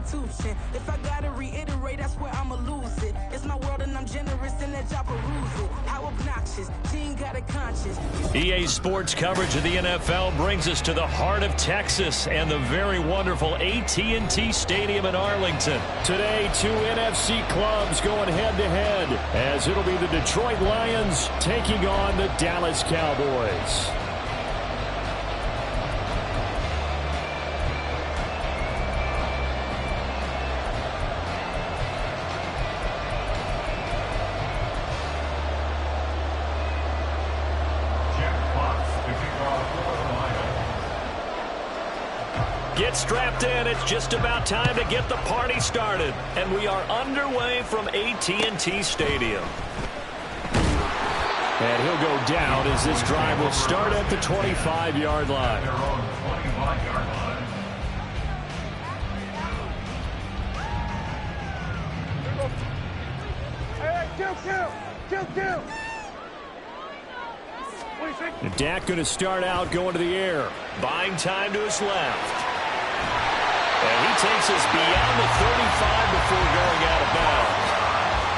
Constitution. If I gotta reiterate, that's where I'ma lose it. It's my world and I'm generous in that job peruse it. How obnoxious, team got a conscience. EA Sports coverage of the NFL brings us to the heart of Texas and the very wonderful AT&T Stadium in Arlington. Today, two NFC clubs going head-to-head as it'll be the Detroit Lions taking on the Dallas Cowboys. Get strapped in. It's just about time to get the party started. And we are underway from AT&T Stadium. And he'll go down as this drive will start at the 25-yard line. And Dak going to start out going to the air. Buying time to his left. And he takes us beyond the 35 before going out of bounds.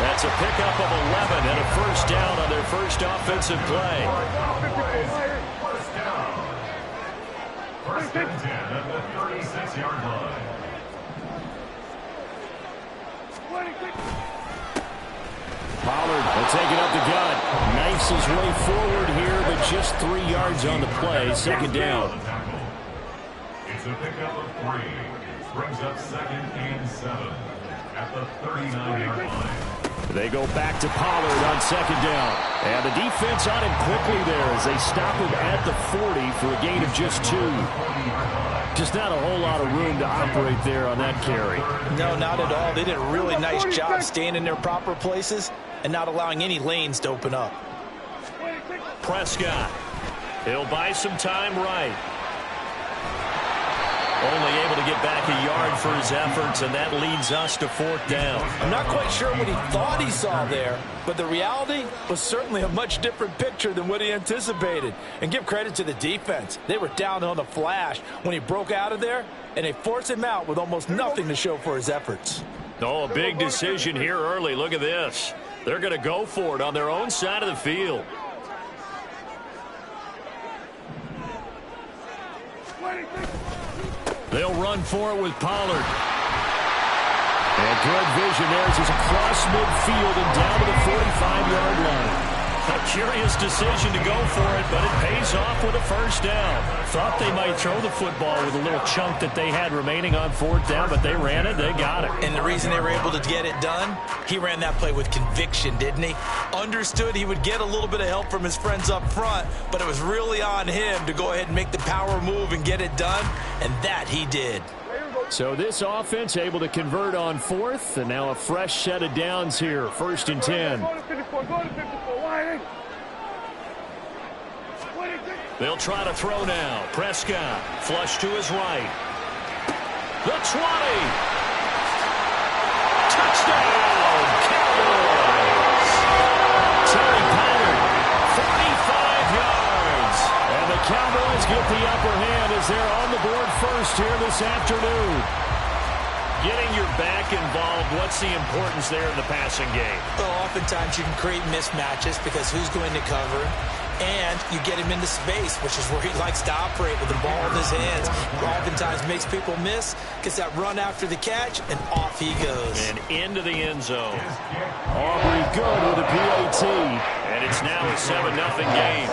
That's a pickup of 11 and a first down on their first offensive play. First down. First and 10 at the 36-yard line. Pollard will take it up the gut. Knifes his way forward here, but just 3 yards on the play. Second down. It's a pickup of 3. Brings up 2nd and 7 at the 39-yard line. They go back to Pollard on second down. And the defense on him quickly there as they stop him at the 40 for a gain of just 2. Just not a whole lot of room to operate there on that carry. No, not at all. They did a really nice job staying in their proper places and not allowing any lanes to open up. Prescott. He'll buy some time right. Only able to get back a yard for his efforts, and that leads us to 4th down. I'm not quite sure what he thought he saw there, but the reality was certainly a much different picture than what he anticipated. And give credit to the defense. They were down on the flash when he broke out of there, and they forced him out with almost nothing to show for his efforts. Oh, a big decision here early. Look at this. They're going to go for it on their own side of the field. They'll run for it with Pollard. And good vision there as he's across midfield and down to the 45-yard line. A curious decision to go for it, but it pays off with a first down. Thought they might throw the football with a little chunk that they had remaining on 4th down, but they ran it, they got it. And the reason they were able to get it done, he ran that play with conviction, didn't he? Understood he would get a little bit of help from his friends up front, but it was really on him to go ahead and make the power move and get it done, and that he did. So this offense able to convert on 4th, and now a fresh set of downs here, 1st and 10. They'll try to throw now. Prescott, flush to his right. The 20. Touchdown, Cowboys. Terry Pollard, 45 yards. And the Cowboys get the upper hand as they're on the board first here this afternoon. Getting your back involved, what's the importance there in the passing game? Well, oftentimes you can create mismatches because who's going to cover him? And you get him into space, which is where he likes to operate with the ball in his hands. Oftentimes makes people miss, gets that run after the catch, and off he goes. And into the end zone. Aubrey good with a PAT. And it's now a 7-0 game.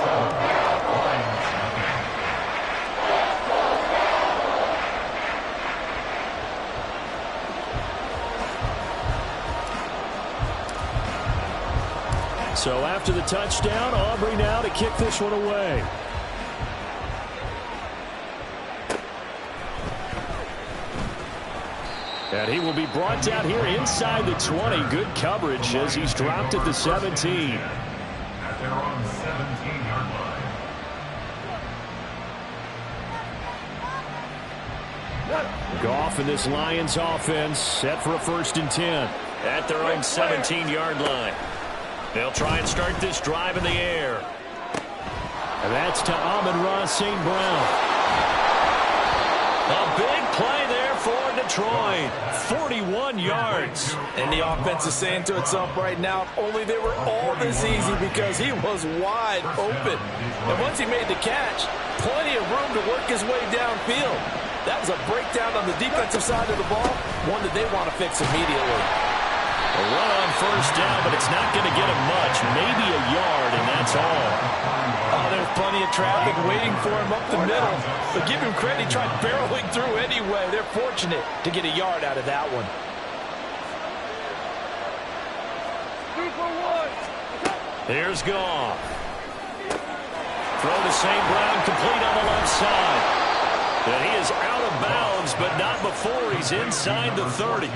So after the touchdown, Aubrey now to kick this one away. And he will be brought down here inside the 20. Good coverage as he's dropped at the 17. At their own 17-yard line. Goff in this Lions offense set for a 1st and 10. At their own 17-yard line. They'll try and start this drive in the air. And that's to Amon-Ra St. Brown. A big play there for Detroit. 41 yards. And the offense is saying to itself right now, if only they were all this easy, because he was wide open. And once he made the catch, plenty of room to work his way downfield. That was a breakdown on the defensive side of the ball, one that they want to fix immediately. A run on first down, but it's not going to get him much. Maybe a yard, and that's all. Oh, there's plenty of traffic waiting for him up the middle. But give him credit, he tried barreling through anyway. They're fortunate to get a yard out of that one. Here's Goff. Throw to St. Brown, complete on the left side. And he is out of bounds, but not before he's inside the 30.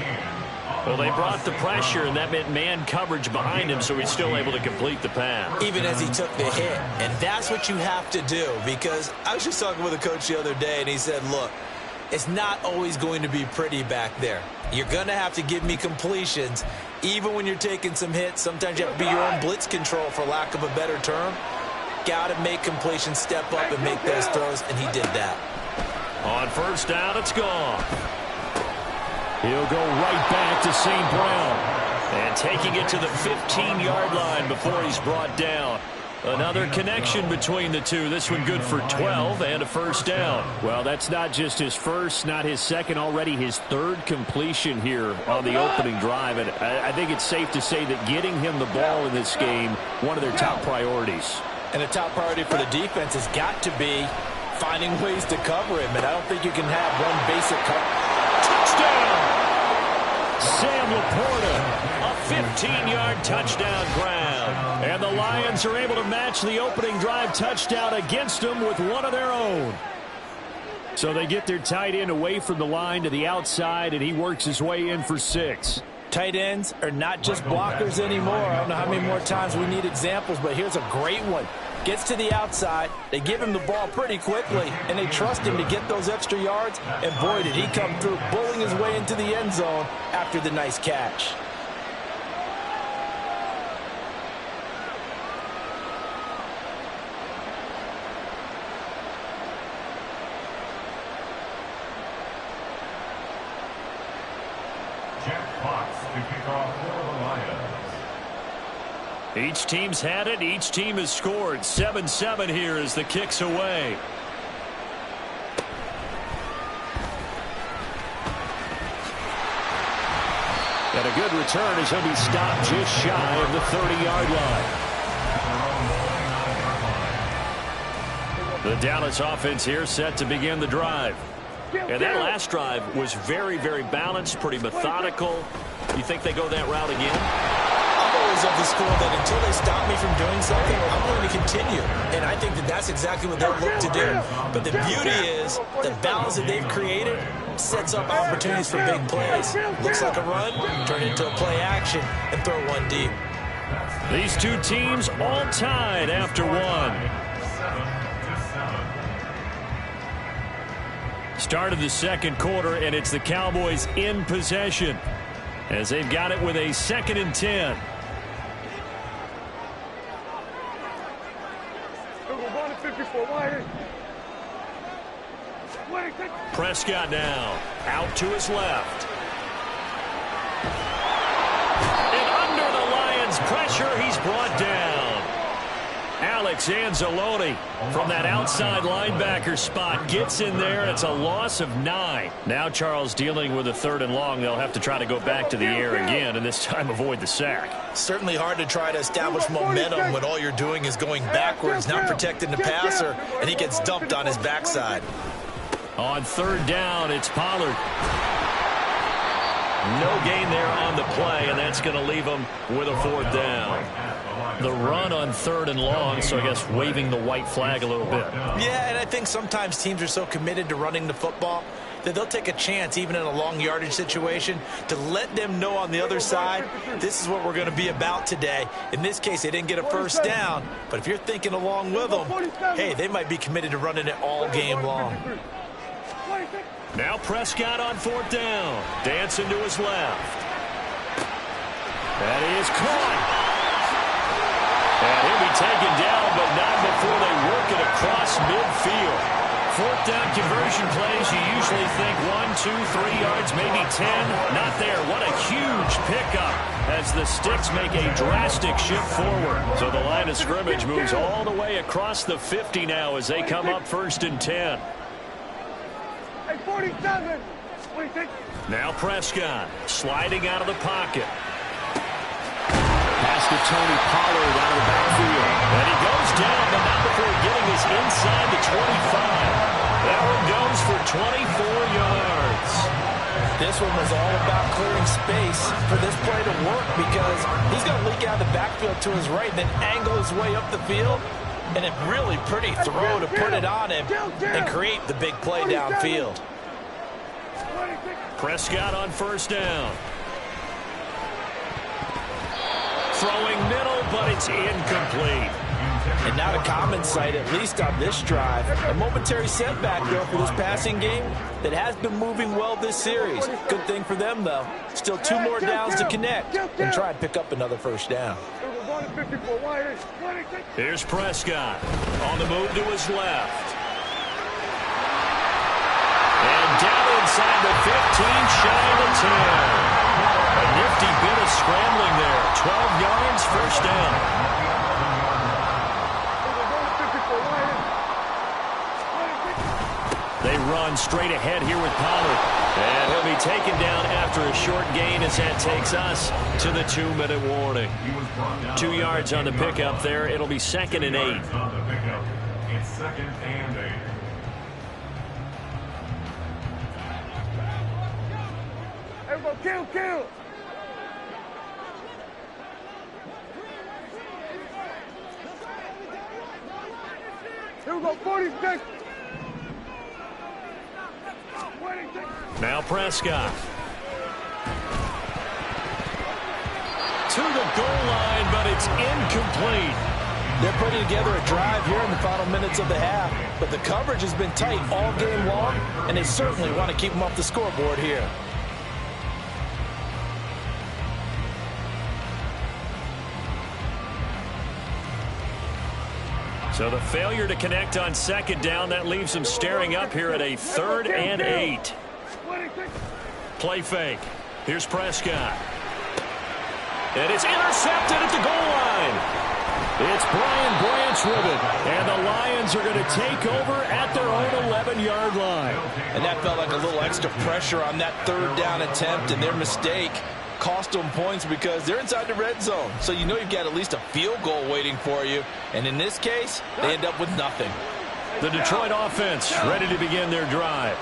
Well, they brought the pressure, and that meant man coverage behind him, so he's still able to complete the pass. Even as he took the hit. And that's what you have to do, because I was just talking with a coach the other day, and he said, look, it's not always going to be pretty back there. You're going to have to give me completions. Even when you're taking some hits, sometimes you have to be your own blitz control, for lack of a better term. Got to make completions, step up, and make those throws, and he did that. On first down, it's gone. He'll go right back to St. Brown. And taking it to the 15-yard line before he's brought down. Another connection between the two. This one good for 12 and a first down. Well, that's not just his first, not his second, already his third completion here on the opening drive. And I think it's safe to say that getting him the ball in this game, one of their top priorities. And a top priority for the defense has got to be finding ways to cover him. And I don't think you can have one basic cover. Touchdown! Sam Laporta, a 15-yard touchdown grab. And the Lions are able to match the opening drive touchdown against them with one of their own. So they get their tight end away from the line to the outside, and he works his way in for 6. Tight ends are not just blockers anymore. I don't know how many more times we need examples, but here's a great one. Gets to the outside, they give him the ball pretty quickly, and they trust him to get those extra yards, and boy, did he come through, bowling his way into the end zone after the nice catch. Each team's had it. Each team has scored. 7-7 here as the kick's away. And a good return as he'll be stopped just shy of the 30-yard line. The Dallas offense here set to begin the drive. And that last drive was very, very balanced, pretty methodical. You think they go that route again? Of the school that until they stop me from doing something, I'm going to continue. And I think that that's exactly what they'll look to do. But the beauty is the balance that they've created sets up opportunities for big plays. Looks like a run, turn it into a play action, and throw one deep. These two teams all tied after one. Start of the second quarter, and it's the Cowboys in possession as they've got it with a 2nd and 10. Prescott now out to his left. And under the Lions' pressure, he's brought down. Alex Anzalone from that outside linebacker spot gets in there. It's a loss of 9. Now Charles dealing with a 3rd and long. They'll have to try to go back to the air again and this time avoid the sack. Certainly hard to try to establish momentum when all you're doing is going backwards, not protecting the passer, and he gets dumped on his backside. On 3rd down, it's Pollard. No gain there on the play, and that's going to leave him with a 4th down. The run on 3rd and long, so I guess waving the white flag a little bit. Yeah, and I think sometimes teams are so committed to running the football that they'll take a chance, even in a long yardage situation, to let them know on the other side, this is what we're going to be about today. In this case, they didn't get a 1st down, but if you're thinking along with them, hey, they might be committed to running it all game long. Now Prescott on 4th down. Dancing to his left. That is caught. And he'll be taken down, but not before they work it across midfield. Fourth down conversion plays, you usually think 1, 2, 3 yards, maybe 10. Not there. What a huge pickup as the Sticks make a drastic shift forward. So the line of scrimmage moves all the way across the 50 now as they come up 1st and 10. Hey, 47. Now Prescott sliding out of the pocket. Pass to Tony Pollard out of the backfield. And he goes down, but not before getting his inside the 25. That one goes for 24 yards. This one was all about clearing space for this play to work because he's going to leak out of the backfield to his right and then angle his way up the field. And a really pretty throw to put it on him and create the big play downfield. Prescott on 1st down. Throwing middle, but it's incomplete. And not a common sight, at least on this drive. A momentary setback, though, for this passing game that has been moving well this series. Good thing for them, though. Still 2 more downs to connect and try and pick up another 1st down. Here's Prescott on the move to his left. And down inside the 15, shy of the 10. A nifty bit of scrambling there. 12 yards, 1st down. They run straight ahead here with Pollard. And he'll be taken down after a short gain as that takes us to the 2-minute warning. 2 yards on the pickup there. It'll be 2nd and 8. On the pickup, it's 2nd and 8. Everybody kill. Here we go, 46. Now Prescott. To the goal line, but it's incomplete. They're putting together a drive here in the final minutes of the half, but the coverage has been tight all game long, and they certainly want to keep them off the scoreboard here. So the failure to connect on 2nd down, that leaves them staring up here at a 3rd and 8. Play fake. Here's Prescott. And it's intercepted at the goal line. It's Brian Branch with it. And the Lions are going to take over at their own 11-yard line. And that felt like a little extra pressure on that 3rd down attempt, and their mistake cost them points because they're inside the red zone. So you know you've got at least a field goal waiting for you. And in this case, they end up with nothing. The Detroit offense ready to begin their drive.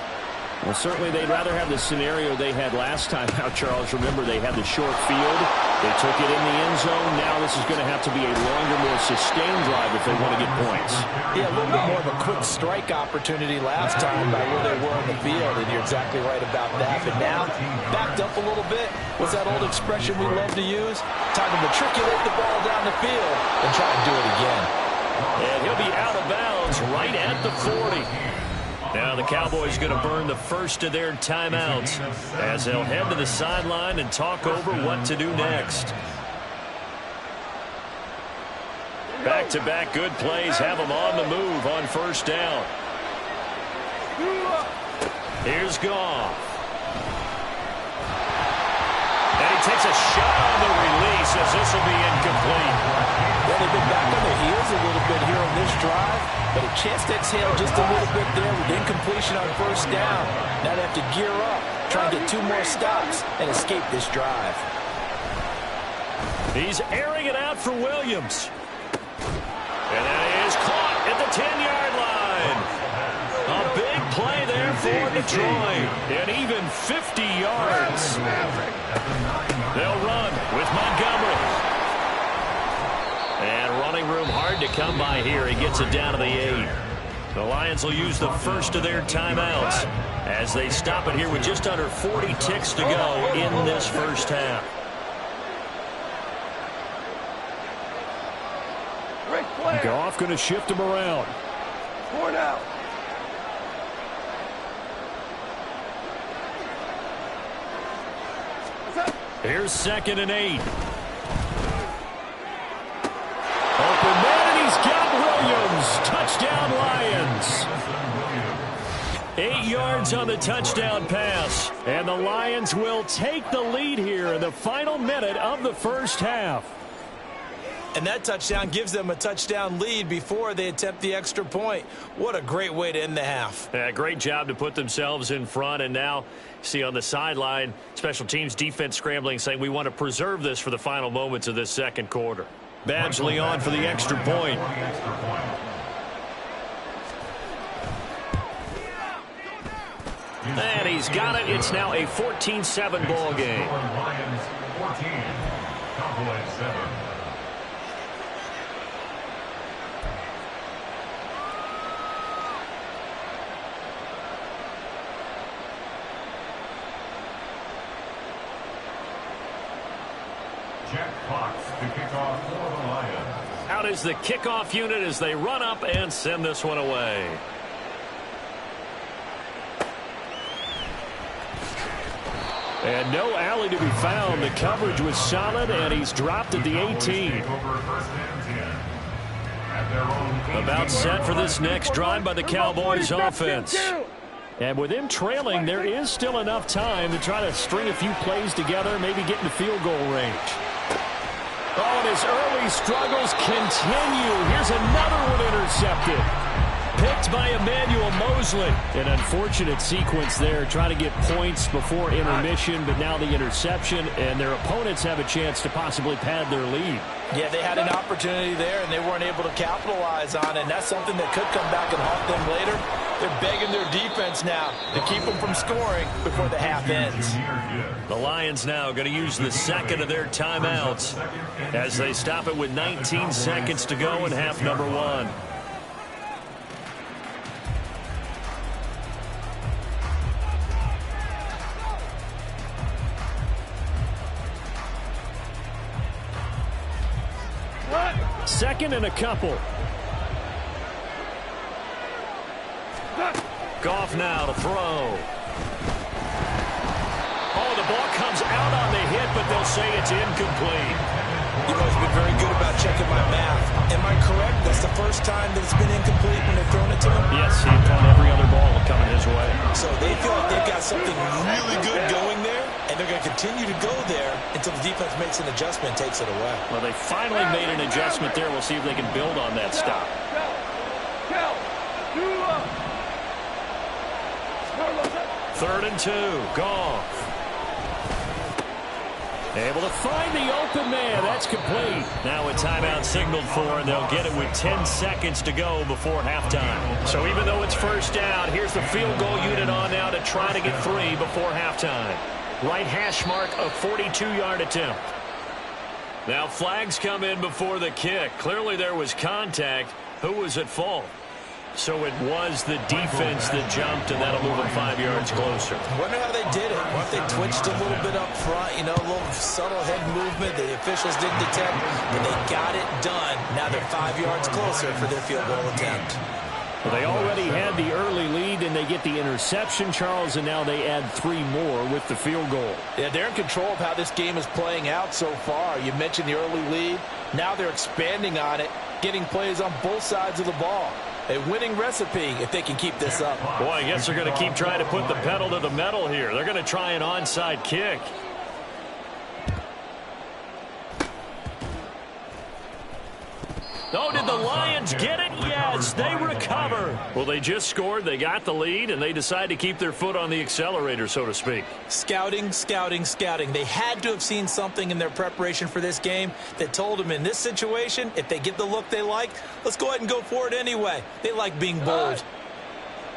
Well, certainly they'd rather have the scenario they had last time out, Charles. Remember, they had the short field. They took it in the end zone. Now this is going to have to be a longer, more sustained drive if they want to get points. Yeah, a little bit more of a quick strike opportunity last time by where they were on the field, and you're exactly right about that. But now, backed up a little bit. What's that old expression we love to use? Time to matriculate the ball down the field and try to do it again. And he'll be out of bounds right at the 40. Now the Cowboys going to burn the first of their timeouts as they'll head to the sideline and talk over what to do next. Back-to-back good plays have them on the move on 1st down. Here's Goff. And he takes a shot on the release as this will be incomplete. Well, they've been back on their heels a little bit here on this drive, but a chance to exhale just a little bit there with incompletion on 1st down. Now they have to gear up, try and get 2 more stops and escape this drive. He's airing it out for Williams. And that is caught at the 10-yard line. A big play there for Detroit. And even 50 yards. They'll run with Montgomery. And running room hard to come by here. He gets it down to the 8. The Lions will use the first of their timeouts as they stop it here with just under 40 ticks to go in this first half. Goff going to shift him around. Score now. Here's 2nd and 8. Open man, and he's got Williams. Touchdown, Lions. 8 yards on the touchdown pass. And the Lions will take the lead here in the final minute of the first half. And that touchdown gives them a touchdown lead before they attempt the extra point. What a great way to end the half. Yeah, great job to put themselves in front. And now, see on the sideline, special teams defense scrambling, saying we want to preserve this for the final moments of this second quarter. Badgley on for the extra point. And he's got it. It's now a 14-7 ball game. Lions 14, Cowboys 7. Jack Fox to kick off for the Lions. Out is the kickoff unit as they run up and send this one away. And no alley to be found. The coverage was solid, and he's dropped at the 18. About set for this next drive by the Cowboys offense. And with him trailing, there is still enough time to try to string a few plays together, maybe get into field goal range. Oh, and his early struggles continue. Here's another one intercepted. Picked by Emmanuel Mosley. An unfortunate sequence there, trying to get points before intermission, but now the interception, and their opponents have a chance to possibly pad their lead. Yeah, they had an opportunity there, and they weren't able to capitalize on it, and that's something that could come back and haunt them later. They're begging their defense now to keep them from scoring before the half ends. The Lions now going to use the second of their timeouts as they stop it with 19 seconds to go in half number one. Second and a couple. Goff now to throw. Oh, the ball comes out on the hit, but they'll say it's incomplete. You know, he's been very good about checking my math. Am I correct? That's the first time that it's been incomplete when they've thrown it to him? Yes, he's caught every other ball coming his way. So they feel like they've got something really good going there, and they're going to continue to go there until the defense makes an adjustment and takes it away. Well, they finally made an adjustment there. We'll see if they can build on that stop. Third and 2. Goff. Able to find the open man. That's complete. Now a timeout signaled for, and they'll get it with 10 seconds to go before halftime. So even though it's first down, here's the field goal unit on now to try to get 3 before halftime. Right hash mark, a 42-yard attempt. Now flags come in before the kick. Clearly there was contact. Who was at fault? So it was the defense that jumped, and that'll move them 5 yards closer. Wonder how they did it. What if they twitched a little bit up front, you know, a little subtle head movement the officials didn't detect, but they got it done. Now they're 5 yards closer for their field goal attempt. Well, they already had the early lead, and they get the interception, Charles, and now they add 3 more with the field goal. Yeah, they're in control of how this game is playing out so far. You mentioned the early lead. Now they're expanding on it, getting plays on both sides of the ball. A winning recipe if they can keep this up. Boy, I guess they're going to keep trying to put the pedal to the metal here. They're going to try an onside kick. Oh, did the Lions get it? Yes, they recover. Well, they just scored, they got the lead, and they decide to keep their foot on the accelerator, so to speak. Scouting, scouting, scouting. They had to have seen something in their preparation for this game that told them in this situation, if they get the look they like, let's go ahead and go for it anyway. They like being bold.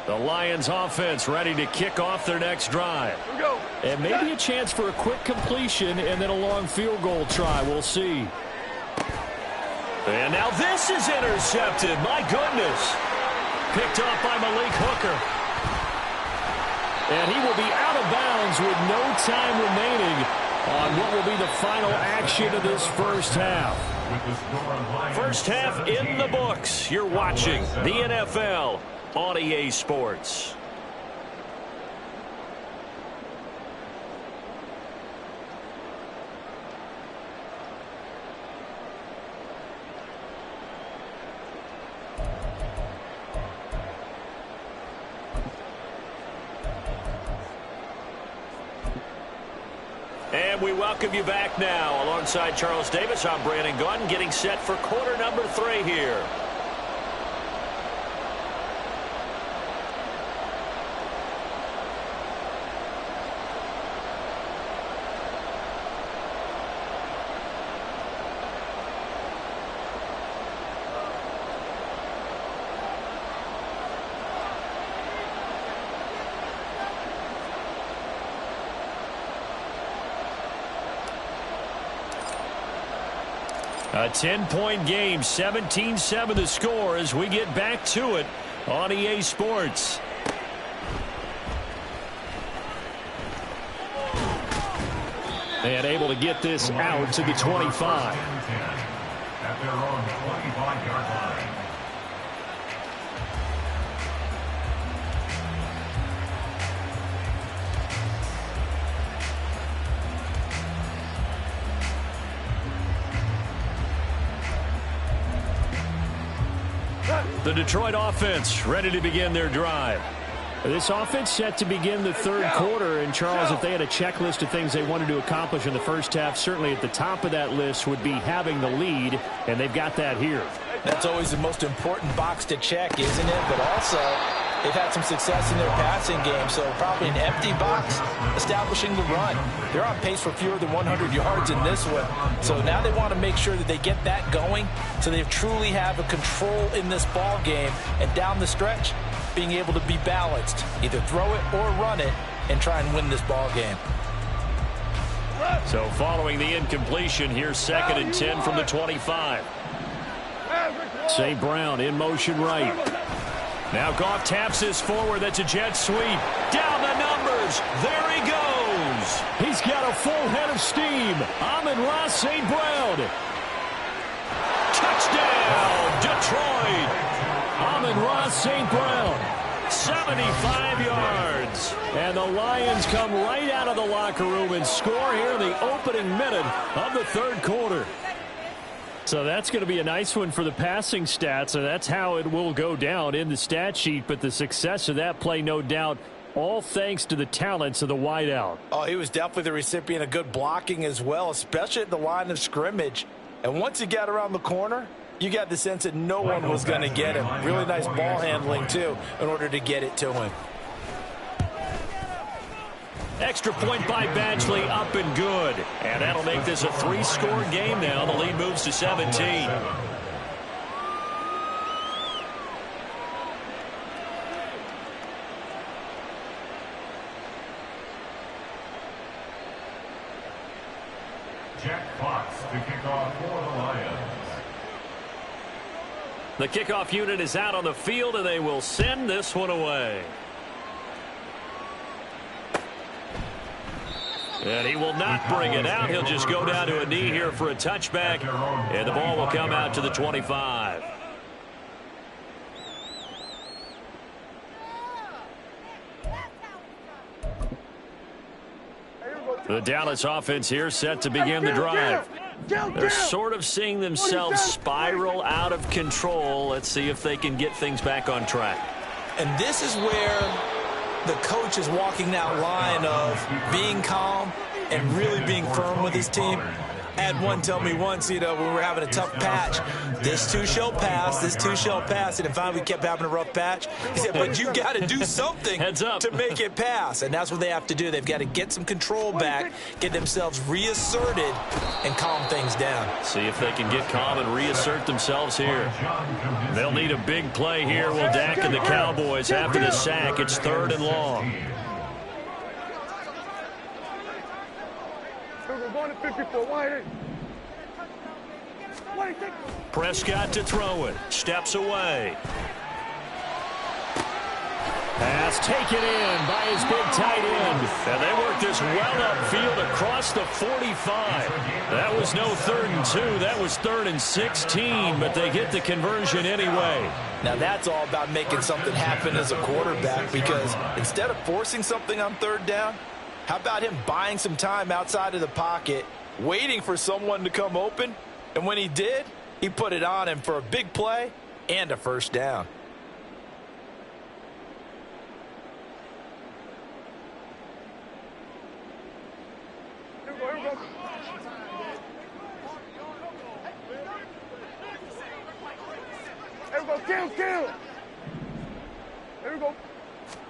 The Lions offense ready to kick off their next drive. Here we go. And maybe a chance for a quick completion and then a long field goal try. We'll see. And now this is intercepted. My goodness. Picked off by Malik Hooker. And he will be out of bounds with no time remaining on what will be the final action of this first half. First half in the books. You're watching the NFL on EA Sports. And we welcome you back now. Alongside Charles Davis, I'm Brandon Gunn, getting set for quarter number 3 here. A 10-point game, 17-7 the score as we get back to it on EA Sports. And able to get this out to the 25. At their own 25-yard line. The Detroit offense ready to begin their drive. This offense set to begin the third quarter. And, Charles, if they had a checklist of things they wanted to accomplish in the first half, certainly at the top of that list would be having the lead, and they've got that here. That's always the most important box to check, isn't it? But also, they've had some success in their passing game, so probably an empty box establishing the run. They're on pace for fewer than 100 yards in this one. So now they want to make sure that they get that going so they truly have a control in this ball game. And down the stretch, being able to be balanced, either throw it or run it, and try and win this ball game. So following the incompletion, here's 2nd and 10 from the 25. St. Brown in motion right. Now Goff taps this forward. That's a jet sweep. Down the numbers. There he goes. He's got a full head of steam. Amon-Ra St. Brown. Touchdown, Detroit. Amon-Ra St. Brown. 75 yards. And the Lions come right out of the locker room and score here in the opening minute of the third quarter. So that's going to be a nice one for the passing stats, and that's how it will go down in the stat sheet. But the success of that play, no doubt, all thanks to the talents of the wideout. Oh, he was definitely the recipient of good blocking as well, especially at the line of scrimmage. And once he got around the corner, you got the sense that no one was going to get him. Really nice ball handling, too, in order to get it to him. Extra point by Badgley, up and good. And that'll make this a 3-score game now. The lead moves to 17. Jack Fox to kick off for the Lions. The kickoff unit is out on the field, and they will send this one away. And he will not bring it out. He'll just go down to a knee here for a touchback, and the ball will come out to the 25. The Dallas offense here set to begin the drive. They're sort of seeing themselves spiral out of control. Let's see if they can get things back on track. And this is where the coach is walking that line of being calm and really being firm with his team. I had one tell me once, when we were having a tough patch, this too shall pass, this too shall pass. And finally we kept having a rough patch. He said, but you got to do something to make it pass. And that's what they have to do. They've got to get some control back, get themselves reasserted, and calm things down. See if they can get calm and reassert themselves here. They'll need a big play here. Will Dak and the Cowboys after the sack. It's 3rd and long. Prescott to throw it. Steps away. Pass taken in by his big tight end. And they work this well upfield across the 45. That was no 3rd and 2. That was 3rd and 16, but they get the conversion anyway. Now that's all about making something happen as a quarterback, because instead of forcing something on 3rd down, how about him buying some time outside of the pocket, waiting for someone to come open, and when he did, he put it on him for a big play and a 1st down. go. There we go. Kill. There we go.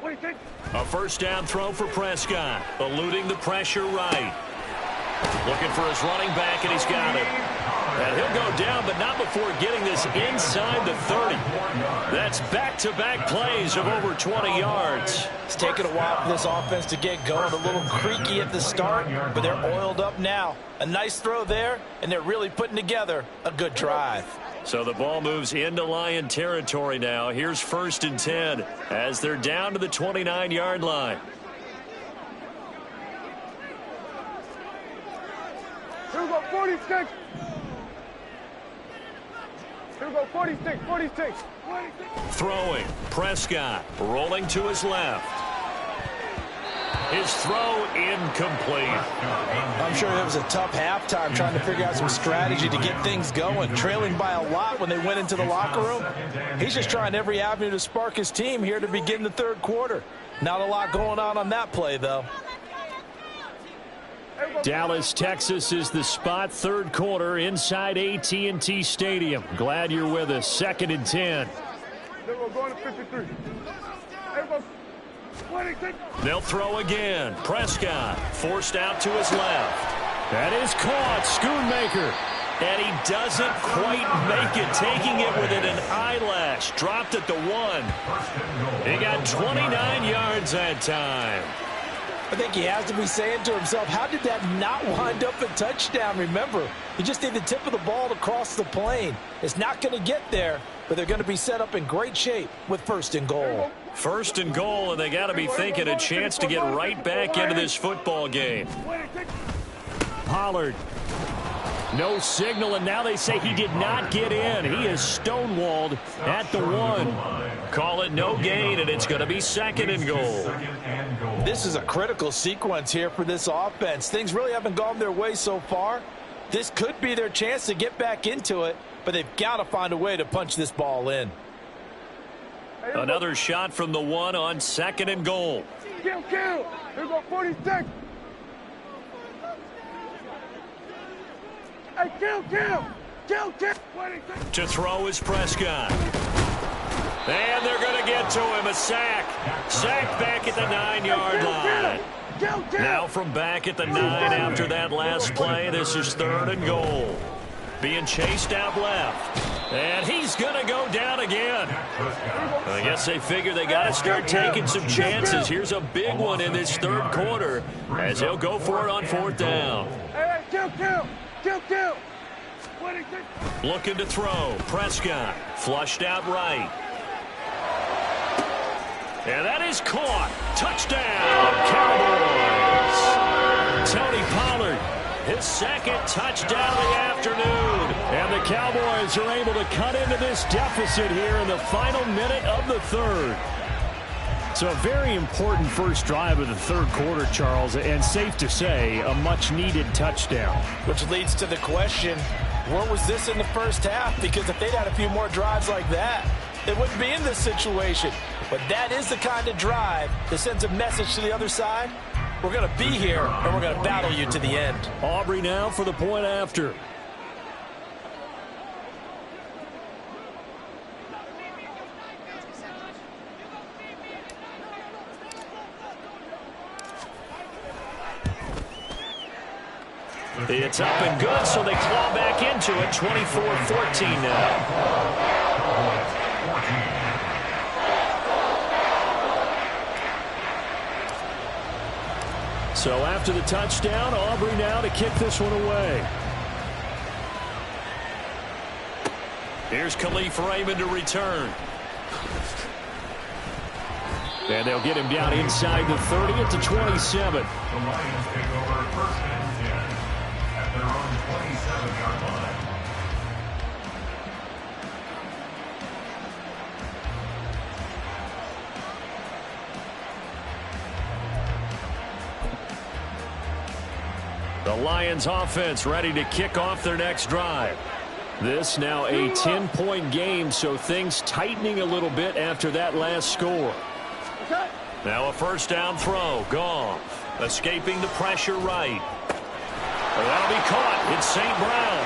What do you think? A first down throw for Prescott, eluding the pressure right. Looking for his running back, and he's got it. And he'll go down, but not before getting this inside the 30. That's back-to-back plays of over 20 yards. It's taken a while for this offense to get going. A little creaky at the start, but they're oiled up now. A nice throw there, and they're really putting together a good drive. So the ball moves into Lion territory now. Here's 1st and 10 as they're down to the 29-yard line. Here we go, 46. Here we go, 46. Throwing, Prescott rolling to his left. His throw incomplete. I'm sure it was a tough halftime trying to figure out some strategy to get things going. Trailing by a lot when they went into the locker room. He's just trying every avenue to spark his team here to begin the 3rd quarter. Not a lot going on that play, though. Dallas, Texas is the spot. 3rd quarter inside AT&T Stadium. Glad you're with us. 2nd and 10. Then we're going to 53. There we go. 26. They'll throw again. Prescott forced out to his left. That is caught. Schoonmaker. And he doesn't quite make it, taking it within an eyelash. Dropped at the 1. He got 29 yards that time. I think he has to be saying to himself, how did that not wind up a touchdown? Remember, you just need the tip of the ball to cross the plane. It's not going to get there, but they're going to be set up in great shape with 1st and goal. 1st and goal, and they got to be thinking a chance to get right back into this football game. Pollard. No signal, and now they say he did not get in. He is stonewalled at the 1. Call it no gain, and it's going to be 2nd and goal. This is a critical sequence here for this offense. Things really haven't gone their way so far. This could be their chance to get back into it, but they've got to find a way to punch this ball in. Another shot from the 1 on 2nd and goal. Kill. Here we go, 46. Hey, kill. 26. To throw is Prescott. And they're going to get to him. A sack. Sack back at the 9-yard line. Now from back at the 9 after that last play, this is 3rd and goal. Being chased out left. And he's going to go down again. I guess they figure they got to start taking some chances. Here's a big one in this 3rd quarter as he'll go for it on 4th down. Hey, kill. Looking to throw. Prescott flushed out right. And that is caught. Touchdown, Cowboys. Tony Pollard, his 2nd touchdown of the afternoon. And the Cowboys are able to cut into this deficit here in the final minute of the 3rd. So a very important first drive of the 3rd quarter, Charles, and safe to say, a much-needed touchdown. Which leads to the question, where was this in the first half? Because if they'd had a few more drives like that, they wouldn't be in this situation. But that is the kind of drive that sends a message to the other side. We're going to be here, and we're going to battle you to the end. Aubrey now for the point after. It's up and good, so they claw back into it. 24-14 now. So after the touchdown, Aubrey now to kick this one away. Here's Khalif Raymond to return. And they'll get him down inside the 30 at the 27. The Lions take over 1st and 10 at their own 27-yard line. The Lions offense ready to kick off their next drive. This now a 10-point game, so things tightening a little bit after that last score. Now a first down throw. Goff escaping the pressure right. That'll be caught. It's St. Brown.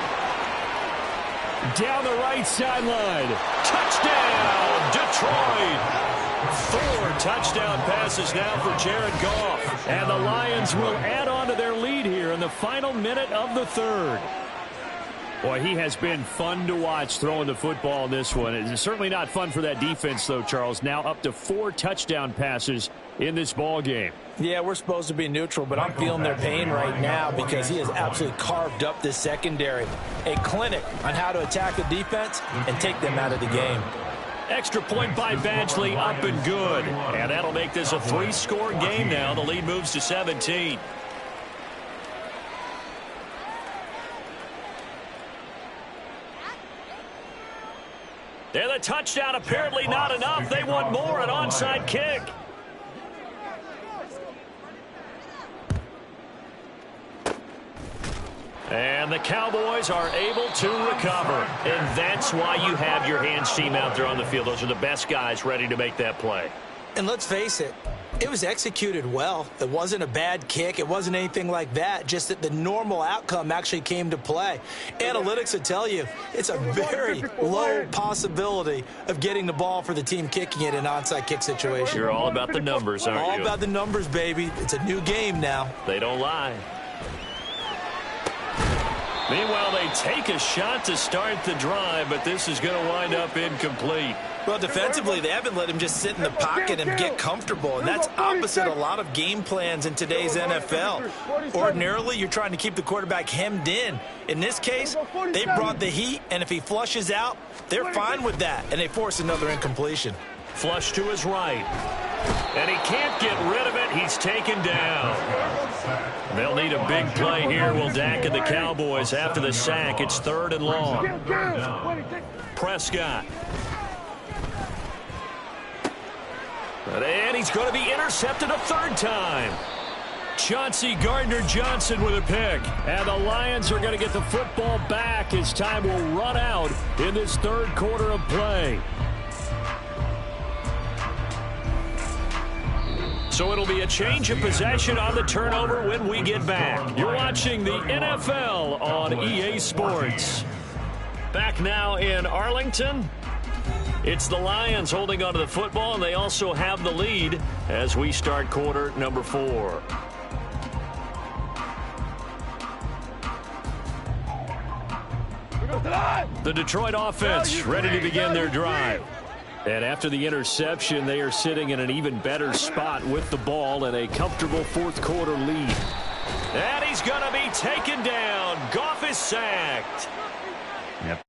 Down the right sideline. Touchdown, Detroit. 4 touchdown passes now for Jared Goff. And the Lions will add on to their lead here in the final minute of the third. Boy, he has been fun to watch throwing the football in this one. It's certainly not fun for that defense, though, Charles. Now up to 4 touchdown passes in this ball game. Yeah, we're supposed to be neutral, but I'm feeling their pain right now because he has absolutely carved up this secondary. A clinic on how to attack a defense and take them out of the game. Extra point by Badgley, up and good. And that'll make this a 3-score game now. The lead moves to 17. And the touchdown apparently not enough. They want more, an onside kick. And the Cowboys are able to recover. And that's why you have your hands team out there on the field. Those are the best guys ready to make that play. And let's face it, it was executed well. It wasn't a bad kick. It wasn't anything like that. Just that the normal outcome actually came to play. Analytics will tell you it's a very low possibility of getting the ball for the team kicking it in an onside kick situation. You're all about the numbers, aren't you? All about the numbers, baby. It's a new game now. They don't lie. Meanwhile, they take a shot to start the drive, but this is going to wind up incomplete. Well, defensively, they haven't let him just sit in the pocket and get comfortable, and that's opposite a lot of game plans in today's NFL. Ordinarily, you're trying to keep the quarterback hemmed in. In this case, they brought the heat, and if he flushes out, they're fine with that, and they force another incompletion. Flush to his right. And he can't get rid of it. He's taken down. They'll need a big play here, will Dak and the Cowboys after the sack. It's 3rd and long. Prescott. And he's going to be intercepted a 3rd time. Chauncey Gardner-Johnson with a pick. And the Lions are going to get the football back as time will run out in this 3rd quarter of play. So it'll be a change of possession on the turnover when we get back. You're watching the NFL on EA Sports. Back now in Arlington. It's the Lions holding onto the football, and they also have the lead as we start quarter number 4. The Detroit offense ready to begin their drive. And after the interception, they are sitting in an even better spot with the ball and a comfortable 4th quarter lead. And he's going to be taken down. Goff is sacked. Yep.